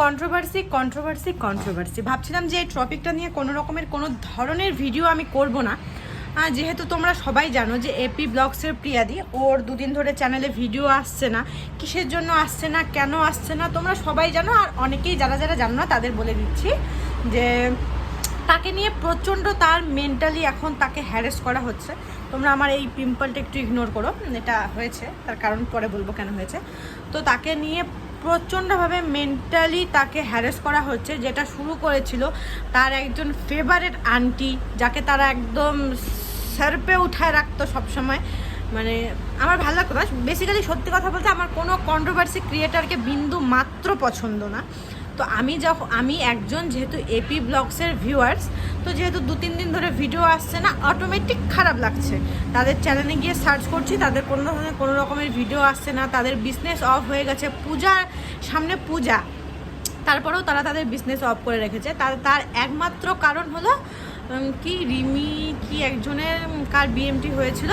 Controversy controversy controversy ভাবছিলাম যে এই টপিকটা নিয়ে কোনো রকমের কোনো ধরনের ভিডিও আমি করব না, যেহেতু তোমরা সবাই জানো যে এপি ব্লগসের প্রিয়াদি ওর দুদিন ধরে চ্যানেলে ভিডিও আসছে না। কিসের জন্য আসছে না, কেন আসছে না তোমরা সবাই জানো। আর অনেকেই যারা যারা জানো না তাদের বলে দিচ্ছি যে তাকে নিয়ে প্রচণ্ড তার মেন্টালি এখন তাকে হ্যারেস করা হচ্ছে। তোমরা আমার এই পিম্পলটা একটু ইগনোর করো, এটা হয়েছে তার কারণ পরে বলবো কেন হয়েছে। তো তাকে নিয়ে প্রচণ্ডভাবে মেন্টালি তাকে হ্যারেস করা হচ্ছে, যেটা শুরু করেছিল তার একজন ফেভারিট আন্টি, যাকে তারা একদম সার্পে উঠায় রাখতো সবসময়। মানে আমার ভালো লাগতো না, বেসিক্যালি সত্যি কথা বলতে আমার কোনো কন্ট্রোভার্সি ক্রিয়েটারকে বিন্দু মাত্র পছন্দ না। তো আমি একজন যেহেতু এপি ব্লগসের ভিউয়ার্স, তো যেহেতু 2-3 দিন ধরে ভিডিও আসছে না, অটোমেটিক খারাপ লাগছে। তাদের চ্যানেলে গিয়ে সার্চ করছি, তাদের কোনো রকমের ভিডিও আসছে না, তাদের বিজনেস অফ হয়ে গেছে। পূজার সামনে পূজা, তারপরেও তারা তাদের বিজনেস অফ করে রেখেছে। তার একমাত্র কারণ হলো কি রিমি কি একজনের কার বিএমটি হয়েছিল,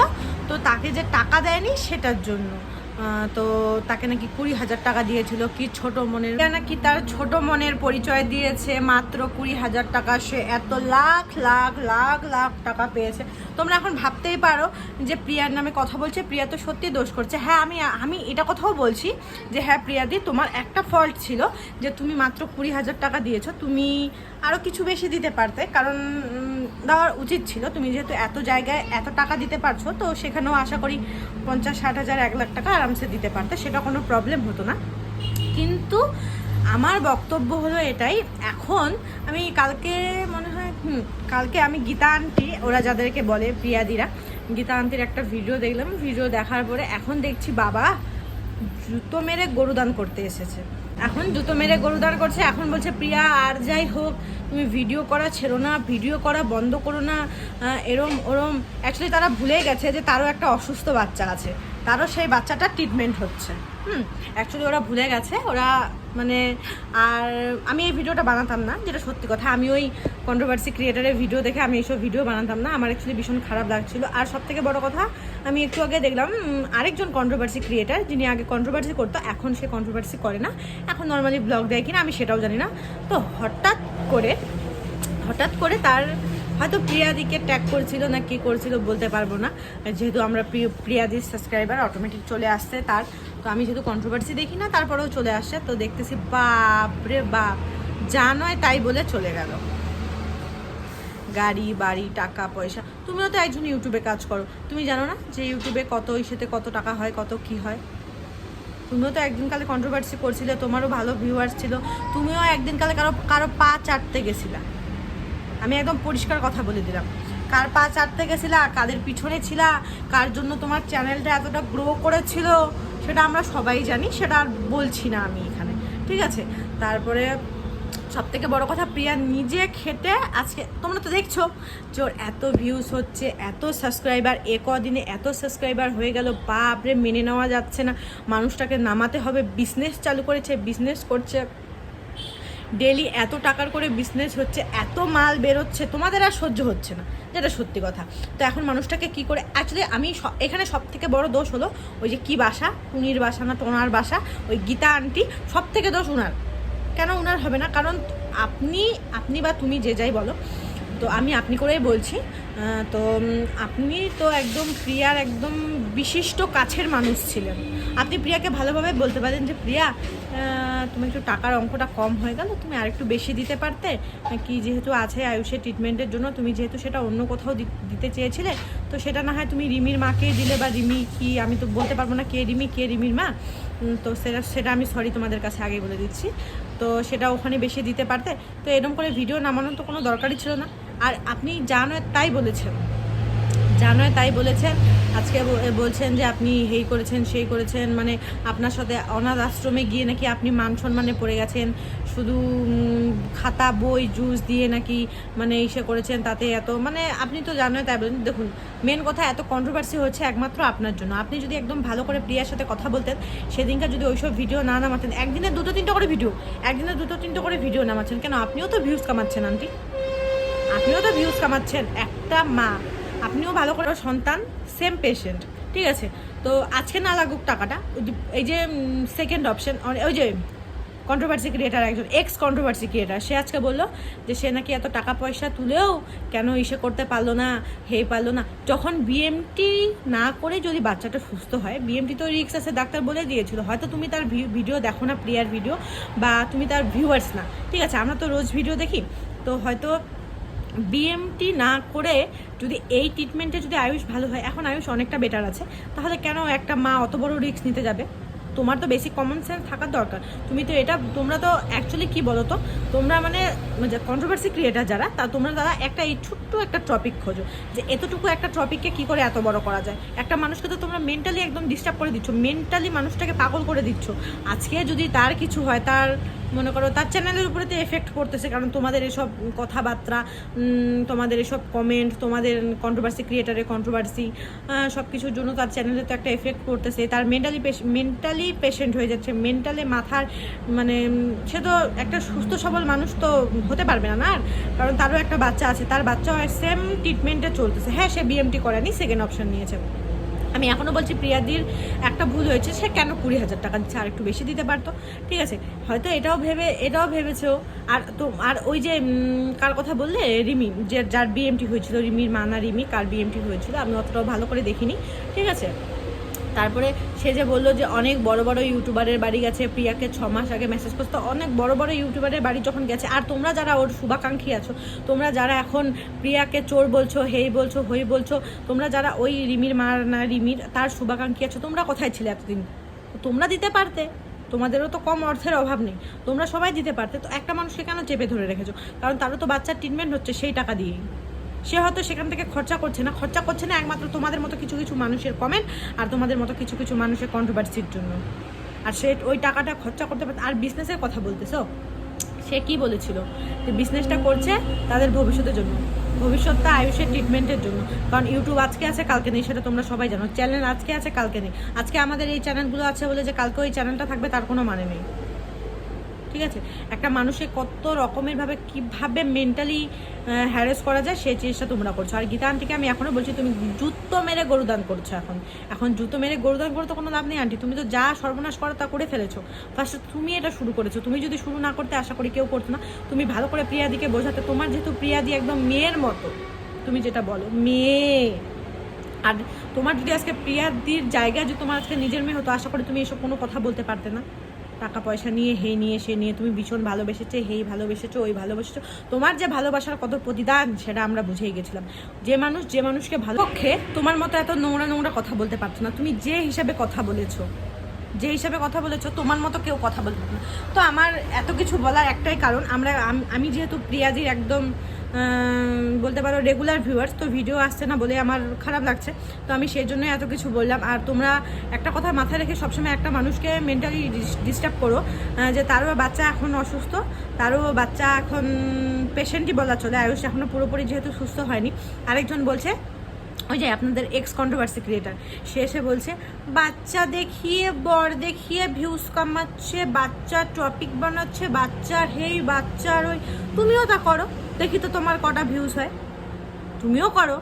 তো তাকে যে টাকা দেয়নি সেটার জন্য। তো তাকে নাকি 20,000 টাকা দিয়েছিল, কি ছোট মনের নাকি তার ছোট মনের পরিচয় দিয়েছে মাত্র 20,000 টাকা, সে এত লাখ লাখ লাখ লাখ টাকা পেয়েছে। তোমরা এখন ভাবতেই পারো যে প্রিয়ার নামে কথা বলছে, প্রিয়া তো সত্যি দোষ করছে। হ্যাঁ, আমি এটা কথাও বলছি যে হ্যাঁ প্রিয়াদি, তোমার একটা ফল্ট ছিল যে তুমি মাত্র 20,000 টাকা দিয়েছো, তুমি আরও কিছু বেশি দিতে পারতে, কারণ দেওয়ার উচিত ছিল। তুমি যেহেতু এত জায়গায় এত টাকা দিতে পারছো, তো সেখানেও আশা করি 50-60,000 1 লাখ টাকা আরামসে দিতে পারতে, সেটা কোনো প্রবলেম হতো না। কিন্তু আমার বক্তব্য হলো এটাই, এখন আমি কালকে মনে হয় কালকে আমি গীতা আন্টি, ওরা যাদেরকে বলে প্রিয়াদিরা, গীতা আন্টির একটা ভিডিও দেখলাম। ভিডিও দেখার পরে এখন দেখছি বাবা জুতো মেরে গরুদান করতে এসেছে। এখন জুতো মেরে গরুদান করছে। এখন বলছে প্রিয়া আর যাই হোক তুমি ভিডিও করা ছেড়ো না, ভিডিও করা বন্ধ করো না, এরম ওরম। অ্যাকচুয়ালি তারা ভুলে গেছে যে তারও একটা অসুস্থ বাচ্চা আছে, তারও সেই বাচ্চাটার ট্রিটমেন্ট হচ্ছে। অ্যাকচুয়ালি ওরা ভুলে গেছে, ওরা মানে। আর আমি এই ভিডিওটা বানাতাম না, যেটা সত্যি কথা। আমি ওই কন্ট্রোভার্সি ক্রিয়েটারের ভিডিও দেখে আমি এইসব ভিডিও বানাতাম না, আমার অ্যাকচুয়ালি ভীষণ খারাপ লাগছিল। আর সব থেকে বড়ো কথা, আমি একটু আগে দেখলাম আরেকজন কন্ট্রোভার্সি ক্রিয়েটার, যিনি আগে কন্ট্রোভার্সি করতো, এখন সে কন্ট্রোভার্সি করে না, এখন নর্মালি ব্লগ দেয় কিনা আমি সেটাও জানি না। তো হঠাৎ করে তার হয়তো প্রিয়াদিকে ট্যাগ করেছিল না কি করেছিল বলতে পারবো না, যেহেতু আমরা প্রিয়াদির সাবস্ক্রাইবার অটোমেটিক চলে আসছে তার। তো আমি যেহেতু কন্ট্রোভার্সি দেখি না, তারপরেও চলে আসছে। তো দেখতেছি বাপ রে বাপ, যা নয় তাই বলে চলে গেল। গাড়ি বাড়ি টাকা পয়সা। তুমিও তো একজন ইউটিউবে কাজ করো, তুমি জানো না যে ইউটিউবে কত ইসেতে কত টাকা হয়, কত কি হয়? তুমিও তো একদিন কালে কন্ট্রোভার্সি করছিলে, তোমারও ভালো ভিউয়ার্স ছিল, তুমিও একদিন কালে কারো পা চাটতে গেছিলা। আমি একদম পরিষ্কার কথা বলে দিলাম, কার পা চাটতে গেছিলা, কাদের পিছনে ছিলা, কার জন্য তোমার চ্যানেলটা এতটা গ্রো করেছিল, সেটা আমরা সবাই জানি, সেটা আর বলছি না আমি এখানে, ঠিক আছে? তারপরে সব থেকে বড়ো কথা, প্রিয়া নিজে খেটে আজকে তোমরা তো দেখছো যে ওর এত ভিউজ হচ্ছে, এত সাবস্ক্রাইবার, কদিনে এত সাবস্ক্রাইবার হয়ে গেল। বাপরে, মেনে নেওয়া যাচ্ছে না। মানুষটাকে নামাতে হবে। বিজনেস চালু করেছে, বিজনেস করছে, ডেলি এত টাকার করে বিজনেস হচ্ছে, এত মাল বেরোচ্ছে, তোমাদের আর সহ্য হচ্ছে না, যেটা সত্যি কথা। তো এখন মানুষটাকে কি করে, অ্যাকচুয়ালি আমি এখানে সব থেকে বড় দোষ হলো ওই যে কি বাসা, টুনির বাসা না টোনার বাসা, ওই গীতা আন্টি, সব থেকে দোষ উনার। কেন উনার হবে না? কারণ আপনি বা তুমি যে যাই বলো, তো আমি আপনি করেই বলছি। তো আপনি তো একদম প্রিয়ার একদম বিশিষ্ট কাছের মানুষ ছিলেন। আপনি প্রিয়াকে ভালোভাবে বলতে পারেন যে প্রিয়া, তুমি একটু টাকার অঙ্কটা কম হয়ে গেল, তুমি আরেকটু বেশি দিতে পারতে, কি যেহেতু আছে আয়ুষের ট্রিটমেন্টের জন্য, তুমি যেহেতু সেটা অন্য কোথাও দিতে চেয়েছিলে, তো সেটা না হয় তুমি রিমির মাকেই দিলে, বা রিমি কি, আমি তো বলতে পারবো না কে রিমি কে রিমির মা, তো সেটা আমি সরি তোমাদের কাছে আগেই বলে দিচ্ছি। তো সেটা ওখানে বেশি দিতে পারতে। তো এরকম করে ভিডিও নামানোর তো কোনো দরকারই ছিল না। আর আপনি জানো তাই বলেছেন, আজকে বলছেন যে আপনি এই করেছেন সেই করেছেন, মানে আপনার সাথে অনাথ আশ্রমে গিয়ে নাকি আপনি মান সম্মানে পড়ে গেছেন, শুধু খাতা বই জুস দিয়ে নাকি মানে ইসে করেছেন, তাতে এত মানে আপনি তো জানেন তাই বলেন। দেখুন, মেন কথা, এত কন্ট্রোভার্সি হচ্ছে একমাত্র আপনার জন্য। আপনি যদি একদম ভালো করে প্রিয়ার সাথে কথা বলতেন, সেদিনকার যদি ওইসব ভিডিও না নামাতেন, একদিনে 2-3টা করে ভিডিও নামাচ্ছেন কেন? আপনিও তো ভিউজ কামাচ্ছেন আন্টি, আপনিও তো ভিউজ কামাচ্ছেন, একটা মা, আপনিও ভালো করে সন্তান, সেম পেশেন্ট, ঠিক আছে? তো আজকে না লাগুক টাকাটা, এই যে সেকেন্ড অপশন, ওই যে কন্ট্রোভার্সি ক্রিয়েটার, একজন এক্স কন্ট্রোভার্সি ক্রিয়েটার, সে আজকে বললো যে সে নাকি এত টাকা পয়সা তুলেও কেন ইসে করতে পারলো না, পারলো না। যখন বিএমটি না করে যদি বাচ্চাটা সুস্থ হয়, বিএমটি তো রিক্স আছে, ডাক্তার বলে দিয়েছিল। হয়তো তুমি তার ভিডিও দেখো না, প্রিয়ার ভিডিও, বা তুমি তার ভিউয়ার্স না, ঠিক আছে, আমরা তো রোজ ভিডিও দেখি, তো হয়তো বিএমটি না করে যদি এই ট্রিটমেন্টে যদি আয়ুষ ভালো হয়, এখন আয়ুষ অনেকটা বেটার আছে, তাহলে কেন একটা মা অত বড় রিস্ক নিতে যাবে? তোমার তো বেসিক কমন সেন্স থাকার দরকার। তুমি তো এটা, তোমরা তো অ্যাকচুয়ালি কী বলো তো, তোমরা মানে কন্ট্রোভার্সি ক্রিয়েটার যারা, তা তোমরা দাদা একটা এই ছোট্ট একটা টপিক খোঁজো যে এতটুকু একটা টপিককে কী করে এত বড় করা যায়। একটা মানুষকে তো তোমরা মেন্টালি একদম ডিস্টার্ব করে দিচ্ছ, মেন্টালি মানুষটাকে পাগল করে দিচ্ছ। আজকে যদি তার কিছু হয়, তার মনে করো তার চ্যানেলের উপরে তো এফেক্ট পড়তেছে, কারণ তোমাদের এসব কথাবার্তা, তোমাদের এসব কমেন্ট, তোমাদের কন্ট্রোভার্সি ক্রিয়েটারের কন্ট্রোভার্সি, সব কিছুর জন্য তার চ্যানেলে তো একটা এফেক্ট পড়তেছে। তার মেন্টালি পেশেন্ট হয়ে যাচ্ছে, মেন্টালি মাথার মানে সে তো একটা সুস্থ সবল মানুষ তো হতে পারবে না, আর কারণ তারও একটা বাচ্চা আছে, তার বাচ্চাও সেম ট্রিটমেন্টে চলতেছে। হ্যাঁ, সে বিএমটি করেনি, সেকেন্ড অপশন নিয়েছে। আমি এখনও বলছি প্রিয়াদির একটা ভুল হয়েছে, সে কেন 20,000 টাকা দিচ্ছে, আর একটু বেশি দিতে পারতো, ঠিক আছে, হয়তো এটাও ভেবেছেও। আর ওই যে কার কথা বললে, রিমি, যার বিএমটি হয়েছিল, রিমির মা না রিমি, কার বিএমটি হয়েছিল আমি অতটাও ভালো করে দেখিনি, ঠিক আছে। তারপরে সে যে বললো যে অনেক বড় বড় ইউটিউবারের বাড়ি গেছে, প্রিয়াকে 6 মাস আগে মেসেজ করতো, অনেক বড় বড় ইউটিউবারের বাড়ি যখন গেছে, আর তোমরা যারা ওর শুভাকাঙ্ক্ষী আছো, তোমরা যারা এখন প্রিয়াকে চোর বলছো, হেই বলছো, হই বলছো, তোমরা যারা ওই রিমির মার না রিমির তার শুভাকাঙ্ক্ষী আছো, তোমরা কোথায় ছিলে এতদিন? তোমরা দিতে পারতে, তোমাদেরও তো কম অর্থের অভাব নেই, তোমরা সবাই দিতে পারতে। তো একটা মানুষকে কেন চেপে ধরে রেখেছো? কারণ তারও তো বাচ্চার ট্রিটমেন্ট হচ্ছে সেই টাকা দিয়েই, সে হয়তো সেখান থেকে খরচা করছে না একমাত্র তোমাদের মতো কিছু কিছু মানুষের কমেন্ট আর তোমাদের মতো কিছু কিছু মানুষের কন্ট্রোভার্সির জন্য। আর সে ওই টাকাটা খরচা করতে পারত। আর বিজনেসের কথা বলতেছো, সে কি বলেছিল যে বিজনেসটা করছে তাদের ভবিষ্যতের জন্য, ভবিষ্যৎটা আয়ুষের ট্রিটমেন্টের জন্য। কারণ ইউটিউব আজকে আছে কালকে নেই, সেটা তোমরা সবাই জানো। চ্যানেল আজকে আছে কালকে নেই। আজকে আমাদের এই চ্যানেলগুলো আছে বলে যে কালকে ওই চ্যানেলটা থাকবে তার কোনো মানে নেই, ঠিক আছে। একটা মানুষের কত রকমের ভাবে কীভাবে মেন্টালি হ্যারেস করা যায় সেই জিনিসটা তোমরা করছো। আর গীতা আন্টিকে আমি এখনও বলছি, তুমি জুতো মেরে গরুদান করছো। এখন জুতো মেরে গরুদান করে তো কোনো লাভ নেই আন্টি, তুমি তো যা সর্বনাশ করো তা করে ফেলেছো। ফার্স্ট তুমি এটা শুরু করেছো, তুমি যদি শুরু না করতে, আশা করি কেউ করতো না। তুমি ভালো করে প্রিয়াদিকে বোঝাতে, তোমার যেহেতু প্রিয়াদি একদম মেয়ের মতো, তুমি যেটা বলো মেয়ে, আর তোমার যদি আজকে প্রিয়াদির জায়গায় যদি তোমার আজকে নিজের মেয়ে হতো, আশা করি তুমি এসব কোনো কথা বলতে পারতে না। টাকা পয়সা নিয়ে, সে নিয়ে তুমি ভীষণ ভালোবেসেছে, ভালোবেসেছো, ওই ভালোবেসেছো। তোমার যে ভালোবাসার কত প্রতিদান সেটা আমরা বুঝেই গেছিলাম। যে মানুষকে ভালো পক্ষে তোমার মতো এত নোংরা কথা বলতে পারছো না। তুমি যে হিসাবে কথা বলেছো, তোমার মতো কেউ কথা বলতে পারতো না। তো আমার এত কিছু বলার একটাই কারণ, আমি যেহেতু প্রিয়াদির একদম বলতে পারো রেগুলার ভিউয়ার্স, তো ভিডিও আসছে না বলে আমার খারাপ লাগছে, তো আমি সেই জন্যই এত কিছু বললাম। আর তোমরা একটা কথা মাথায় রেখে সবসময় একটা মানুষকে মেন্টালি ডিস্টার্ব করো যে তারও বাচ্চা এখন অসুস্থ, তারও বাচ্চা এখন পেশেন্টই বলা চলে, আয়ুষ এখনও পুরোপুরি যেহেতু সুস্থ হয়নি। আরেকজন বলছে, ওই যে আপনাদের এক্স কন্ট্রোভার্সি ক্রিয়েটার, সে এসে বলছে বাচ্চা দেখিয়ে বর দেখিয়ে ভিউজ কামাচ্ছে, বাচ্চা টপিক বানাচ্ছে, বাচ্চার হেই বাচ্চার ওই। তুমিও তা করো, দেখি তো তোমার কটা ভিউজ হয়, তুমিও করো।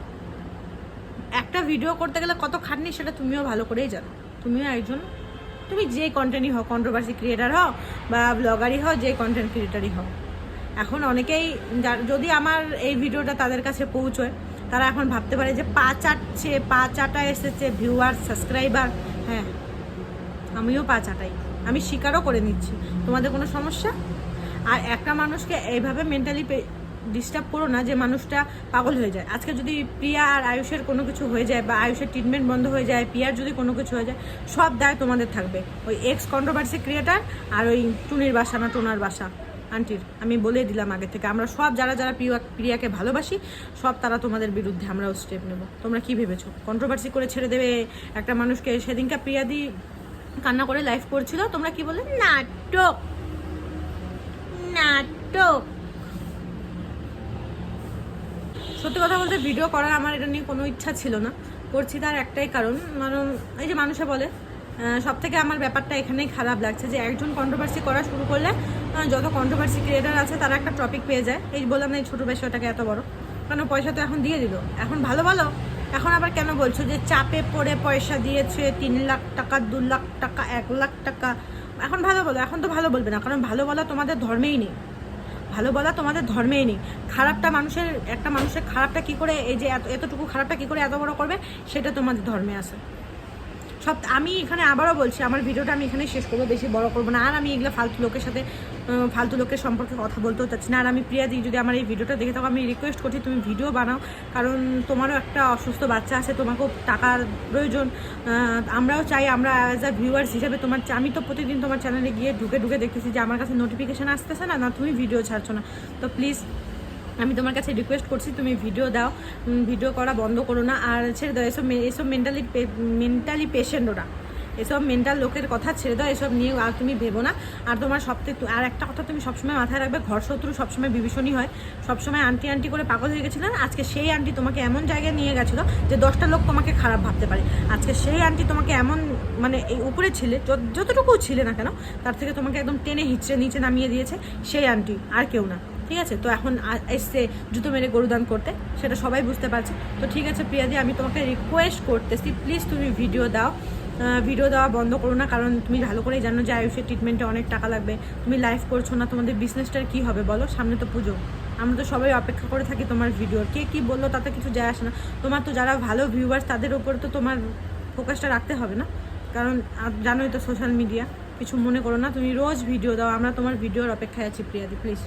একটা ভিডিও করতে গেলে কত খাটনি সেটা তুমিও ভালো করেই জানো। তুমিও একজন, তুমি যে কন্টেন্টই হও, কন্ট্রোভার্সি ক্রিয়েটার হও বা ব্লগারই হও, যে কন্টেন্ট ক্রিয়েটারই হও, এখন অনেকেই যদি আমার এই ভিডিওটা তাদের কাছে পৌঁছয়, তারা এখন ভাবতে পারে যে পা চাটা এসেছে ভিউয়ার, সাবস্ক্রাইবার। হ্যাঁ, আমিও পা চাটাই, আমি স্বীকারও করে নিচ্ছি। তোমাদের কোনো সমস্যা? আর একটা মানুষকে এইভাবে মেন্টালি ডিস্টার্ব করো না যে মানুষটা পাগল হয়ে যায়। আজকে যদি প্রিয়া আর আয়ুষের কোনো কিছু হয়ে যায়, বা আয়ুষের ট্রিটমেন্ট বন্ধ হয়ে যায়, প্রিয়ার যদি কোনো কিছু হয়ে যায়, সব দায় তোমাদের থাকবে। ওই এক্স কন্ট্রোভার্সি ক্রিয়েটার আর ওই টুনির বাসা না টোনার বাসা আন্টির। আমি বলে দিলাম আগে থেকে, আমরা সব যারা প্রিয়াকে ভালোবাসি, সব তারা তোমাদের বিরুদ্ধে আমরাও স্টেপ নেব। তোমরা কি ভেবেছো কন্ট্রোভার্সি করে ছেড়ে দেবে একটা মানুষকে? সেদিনকে প্রিয়াদি কান্না করে লাইভ করছিল, তোমরা কি বলে নাটক। সত্যি কথা বলতে ভিডিও করার আমার এটা নিয়ে কোনো ইচ্ছা ছিল না, করছি তার একটাই কারণ, এই যে মানুষে বলে, সব থেকে আমার ব্যাপারটা এখানেই খারাপ লাগছে যে একজন কন্ট্রোভার্সি করা শুরু করলে যত কন্ট্রোভার্সি ক্রিয়েটার আছে তারা একটা টপিক পেয়ে যায়। এই বললাম না এই ছোটো বিষয়টাকে এত বড়, কারণ পয়সা তো এখন দিয়ে দিল, এখন ভালো এখন আবার কেন বলছো যে চাপে পড়ে পয়সা দিয়েছে 3 লাখ টাকা, 2 লাখ টাকা, 1 লাখ টাকা? এখন ভালো বলো, এখন তো ভালো বলবে না, কারণ ভালো বলা তোমাদের ধর্মেই নেই, ভালো বলা তোমাদের ধর্মেই নেই। খারাপটা মানুষের, একটা মানুষের খারাপটা কী করে, এই যে এতটুকু খারাপটা কী করে এত বড় করবে, সেটা তোমাদের ধর্মে আছে সব। আমি এখানে আবারও বলছি, আমার ভিডিওটা আমি এখানে শেষ করবো, বেশি বড় করবো না। আর আমি এগুলো ফালতু লোকের সাথে, ফালতু লোকের সম্পর্কে কথা বলতেও চাচ্ছি না। আর আমি প্রিয়াদি, যদি আমার এই ভিডিওটা দেখে থাকো, আমি রিকোয়েস্ট করছি তুমি ভিডিও বানাও, কারণ তোমারও একটা অসুস্থ বাচ্চা আছে, তোমাকেও টাকার প্রয়োজন। আমরাও চাই, আমরা অ্যাজ আ ভিউয়ার্স হিসেবে তোমার, আমি তো প্রতিদিন তোমার চ্যানেলে গিয়ে ঢুকে ঢুকে দেখতেছি যে আমার কাছে নোটিফিকেশান আসতেছে না, না তুমি ভিডিও ছাড়ছো না। তো প্লিজ আমি তোমার কাছে রিকোয়েস্ট করছি, তুমি ভিডিও দাও, ভিডিও করা বন্ধ করো না। আর ছেড়ে দাও এসব মেন্টালি পেশেন্ট, ওরা এসব মেন্টাল লোকের কথা ছেড়ে দাও, এসব নিয়ে আর তুমি ভেবো না। আর তোমার আর একটা কথা তুমি সবসময় মাথায় রাখবে, ঘর শত্রু সবসময় বিভীষণই হয়। সবসময় আন্টি আন্টি করে পাগল হয়ে গেছিলো না, আজকে সেই আন্টি তোমাকে এমন জায়গায় নিয়ে গেছিলো যে 10টা লোক তোমাকে খারাপ ভাবতে পারে। আজকে সেই আন্টি তোমাকে এমন, মানে এই উপরে ছিলে, যতটুকু ছিলে না কেন, তার থেকে তোমাকে একদম টেনে হিচড়ে নিচে নামিয়ে দিয়েছে সেই আন্টি, আর কেউ না। ঠিক আছে, তো এখন এসছে জুতো মেরে গরুদান করতে, সেটা সবাই বুঝতে পারছে। তো ঠিক আছে প্রিয়াদি, আমি তোমাকে রিকোয়েস্ট করতেছি, প্লিজ তুমি ভিডিও দাও, ভিডিও দেওয়া বন্ধ করো না, কারণ তুমি ভালো করেই জানো যে আয়ুষের ট্রিটমেন্টে অনেক টাকা লাগবে। তুমি লাইভ করছো না, তোমাদের বিজনেসটার কী হবে বলো? সামনে তো পুজো, আমরা তো সবাই অপেক্ষা করে থাকি তোমার ভিডিওর। কে কী বললো তাতে কিছু যায় আসে না, তোমার তো যারা ভালো ভিউয়ার্স তাদের ওপর তো তোমার ফোকাসটা রাখতে হবে না, কারণ জানোই তো সোশ্যাল মিডিয়া। কিছু মনে করো না, তুমি রোজ ভিডিও দাও, আমরা তোমার ভিডিওর অপেক্ষায় আছি প্রিয়াদি, প্লিজ।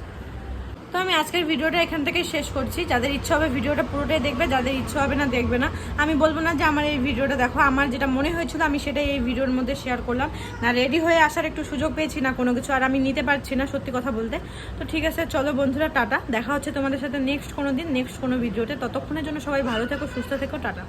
তো আমি আজকের ভিডিওটা এখান থেকে শেষ করছি। যাদের ইচ্ছা হবে ভিডিওটা পুরোটাই দেখবে, যাদের ইচ্ছা হবে না দেখবে না। আমি বলবো না যে আমার এই ভিডিওটা দেখো, আমার যেটা মনে হয়েছিল আমি সেটাই এই ভিডিওর মধ্যে শেয়ার করলাম। না রেডি হয়ে আসার একটু সুযোগ পেয়েছি, না কোনো কিছু, আর আমি নিতে পারছি না সত্যি কথা বলতে। তো ঠিক আছে, চলো বন্ধুরা, টাটা। দেখা হচ্ছে তোমাদের সাথে নেক্সট কোনো দিন, নেক্সট কোনো ভিডিওতে। ততক্ষণের জন্য সবাই ভালো থেকো, সুস্থ থেকো, টাটা।